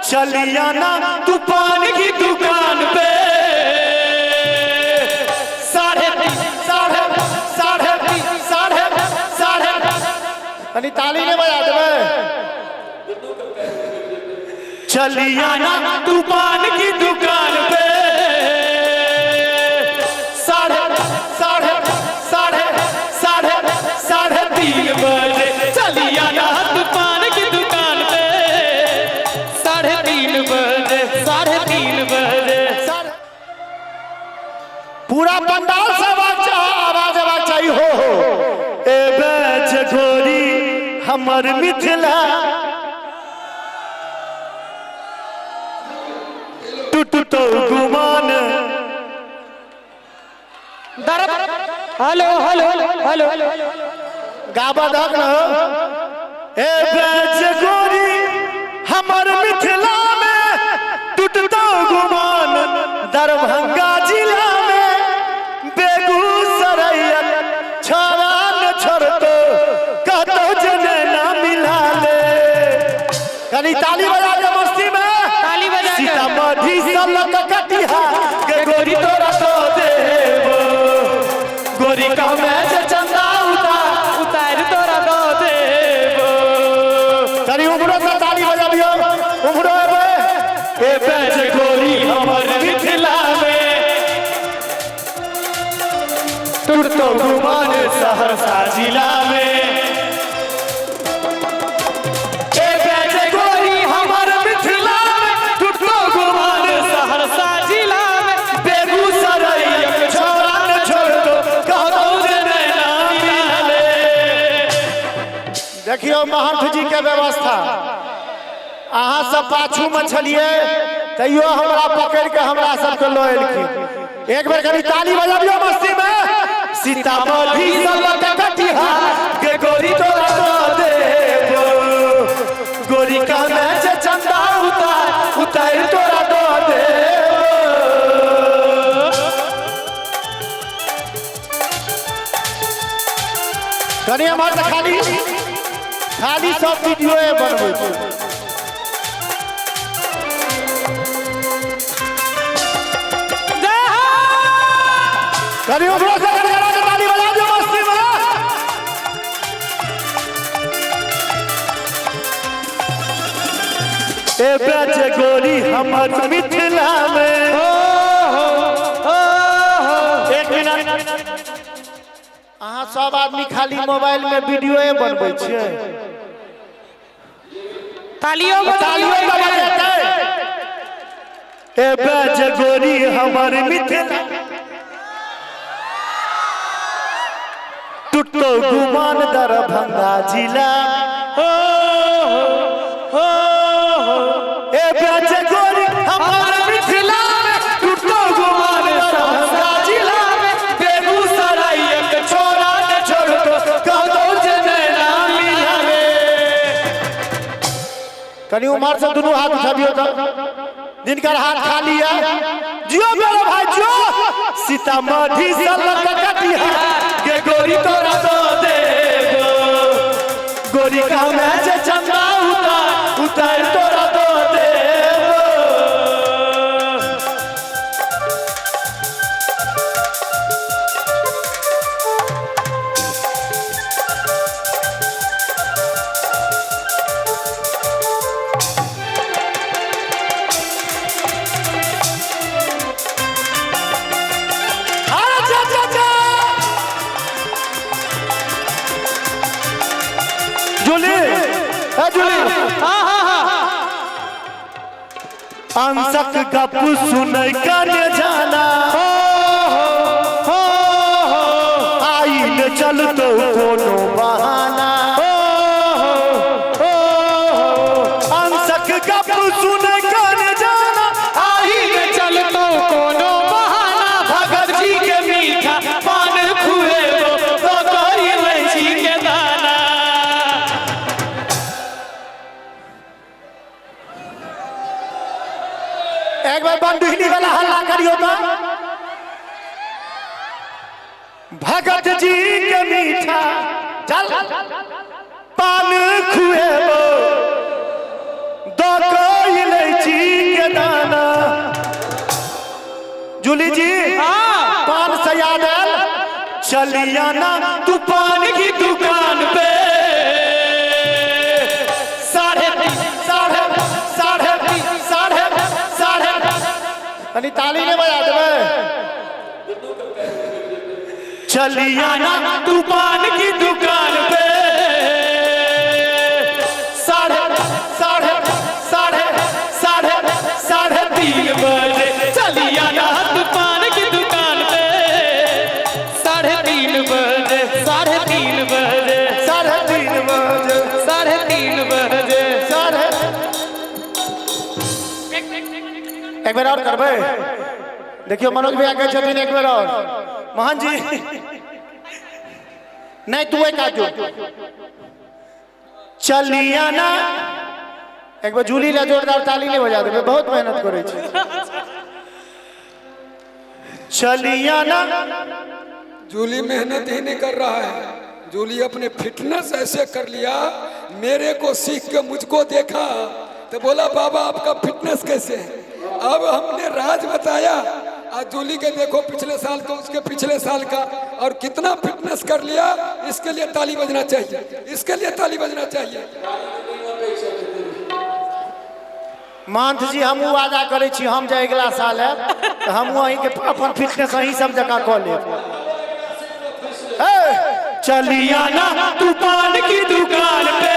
चलिया ना तूफान की दुकान पे साढ़े ताली ने बजा दे। चलिया ना तूफान की दुकान पे साढ़े 3 बजे। चलिया ना तूफान की दुकान पे 3:30 बजे 3:30 बजे। पूरा पंडाल से आवाज चाहिए हो ए बेज गोरी हमर मिथिला टूटो गुमान। हेलो हेलो हेलो गाबा दक ए बेज गोरी हमर मिथिला में टूटो गुमान। दरभंगा जिला में बेगूसराय छोरा न छोड़तो कहतो जने ना मिला ले। कनी ताली बजा के मस्ती में ताली बजा के सीतामढ़ी सलक कटिहा के गोरी तोरा तो देबो। गोरी का मैं से चंदा उतार तोरा तो देबो। तनी उमरो से ताली बजा दियो उमरो ए बेज गोरी हमर मिथिला में टूटतो गुमान। सहरसा जिला में ए बेज गोरी हमर मिथिला में टूटतो गुमान। सहरसा जिला में बेगूसराय छोरा न छोड़तो कहतो जने ना मिले। देखियो महंत जी के व्यवस्था अहाँ सब पाछू में छलिए तैयो हमरा पकड़ के हमरा सबके लो एलखिन। एक बार कभी ताली बजाबियो मस्ती में सीतामढ़ी सलक कटिहा के गोरी तोरा तो देबो। गोरी का मैं से चंदा उतार तोरा तो देबो। कनी हमार खाली सब वीडियो बनबै छै। करियो भरोसा कर जरा के ताली बजा दो मस्ती में। ए बेज गोरी हमर मिथिला में एक मिनट अहाँ सब आदमी खाली मोबाइल में वीडियो बनबै छियै। तालियों बजा देते। ए बेज गोरी हमर मिथिला टूटो गुमान। दरभंगा जिला ए बेज गोरी हमर मिथिला में टूटो गुमान। सहरसा जिला में बेगूसराय छोरा न छोड़तो कहतो जने ना मिले। कनी उमर से दोनों हाथ उठाबियो तो जिनकर हाथ खाली है जियो मेरे भाई जियो। सीतामढ़ी सलक कटिहा के गोरी तोरा तो देबो। गोरी का मैं से चंदा उतार तोरा तो देबो। अंसक गप सुनै कने जाना आइल चलतो कोनो बहाना। अंसक गप सुनै कने जाना आइल चलतो कोनो बहाना। भगत जी के मीठा पान खुएबो तो करी लैची के दाना। एक बार बंदूकनी वाला हल्ला करियो तो। भगत जी के मीठा चल पान खुएबो दो कोई चलिया ना तूफान की दुकान पे साढ़े ताली ने बजा दे। चलिया ना तूफान की दुकान पे साढ़े 3 बजे। चलिया ना तूफान की दुकान पे 3:30 बजे। 3:30 बजे। 3:30 बजे। 3:30 बजे। एक बार और करबे। देखियो मनोज भैया कहे छथिन एक बार और। मोहन जी नहीं तू एक आजो। चलिया ना एक बार झूली ला जोरदार ताली नहीं बजा देबे, बहुत मेहनत करे छी। चलिया ना जूली मेहनत ही नहीं कर रहा है, जूली अपने फिटनेस ऐसे कर लिया। मेरे को सीख के मुझको देखा तो बोला बाबा आपका फिटनेस कैसे है। अब हमने राज बताया। आज जूली के देखो पिछले साल का उसके पिछले साल का और कितना फिटनेस कर लिया। इसके लिए ताली बजना चाहिए, इसके लिए ताली बजना चाहिए। मानत जी हम वादा करे छी हम जे अगला साल है तो हम वहीं के अपन फिटनेस वहीं सब जगह कह ले। चलिया ना तूफान की दुकान पे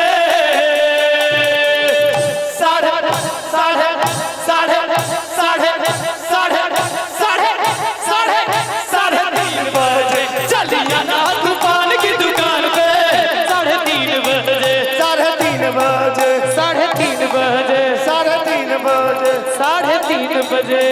3:30 बजे। चलिया ना तूफान की दुकान पे 3:30 बजे। 3:30 बजे। 3:30 बजे। 3:30 बजे। 3:30 बजे।